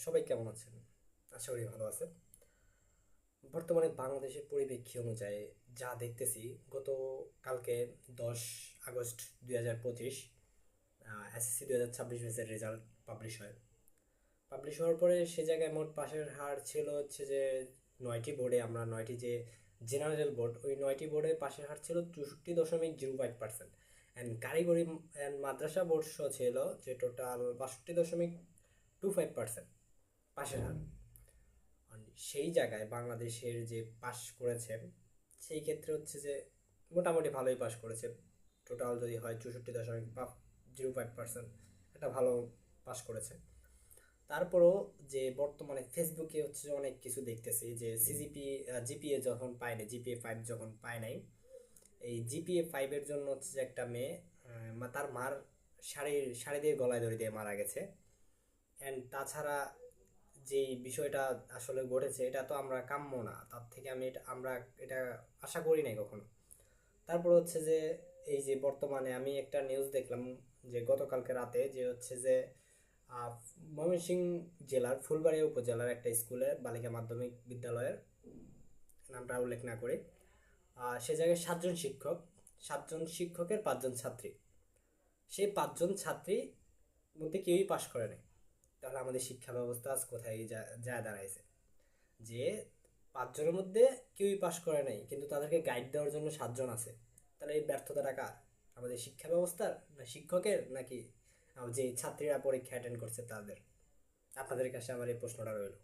সবাই কেমন আছেন? আশা করি ভালো আছেন। বর্তমানে বাংলাদেশের পরিপ্রেক্ষি অনুযায়ী যা দেখতেছি, গত কালকে 10 আগস্ট 2025 এসএসসি 2026 ব্যাচের রেজাল্ট পাবলিশ হয়। পাবলিশ হওয়ার পরে সে জায়গায় মোট পাশের হার ছিল হচ্ছে যে 9টি বোর্ডে, আমরা 9টি যে জেনারেল বোর্ড, ওই 9টি বোর্ডে পাশের হার ছিল 64.05%। অ্যান্ড কারিগরি অ্যান্ড মাদ্রাসা বোর্ড সহ ছিল যে টোটাল 62.25% পাশের হার। সেই জায়গায় বাংলাদেশের যে পাস করেছে, সেই ক্ষেত্রে হচ্ছে যে মোটামুটি ভালোই পাস করেছে। টোটাল যদি হয় 64.05%, একটা ভালো পাস করেছে। তারপরও যে বর্তমানে ফেসবুকে হচ্ছে যে অনেক কিছু দেখতেছি যে জিপিএ যখন পায় নাই, জিপিএ 5 যখন পায় নাই, এই জিপিএ 5-এর জন্য হচ্ছে যে একটা মেয়ে তার মার শাড়ি দিয়ে গলায় দড়ি দিয়ে মারা গেছে। অ্যান্ড তাছাড়া যেই বিষয়টা আসলে ঘটেছে, এটা তো আমরা কাম্য না, তার থেকে আমরা এটা আশা করি নাই কখনো। তারপর হচ্ছে যে এই যে বর্তমানে আমি একটা নিউজ দেখলাম যে গতকালকে রাতে যে হচ্ছে যে আহ, ময়মনসিংহ জেলার ফুলবাড়িয়া উপজেলার একটা স্কুলে, বালিকা মাধ্যমিক বিদ্যালয়ের, নামটা উল্লেখ না করে, সে জায়গায় 7জন শিক্ষকের 5জন ছাত্রী, সেই 5জন ছাত্রী মধ্যে কেউই পাশ করে নাই। তাহলে আমাদের শিক্ষা ব্যবস্থা আজ কোথায় যায় দাঁড়াইছে? যে 5জনের মধ্যে কেউই পাশ করে নাই, কিন্তু তাদেরকে গাইড দেওয়ার জন্য 7জন আছে। তাহলে এই ব্যর্থতাটা কার? আমাদের শিক্ষা ব্যবস্থার, না শিক্ষকের, নাকি যে ছাত্রীরা পরীক্ষা অ্যাটেন্ড করছে তাদের? আপনাদের কাছে আমার এই প্রশ্নটা রইল।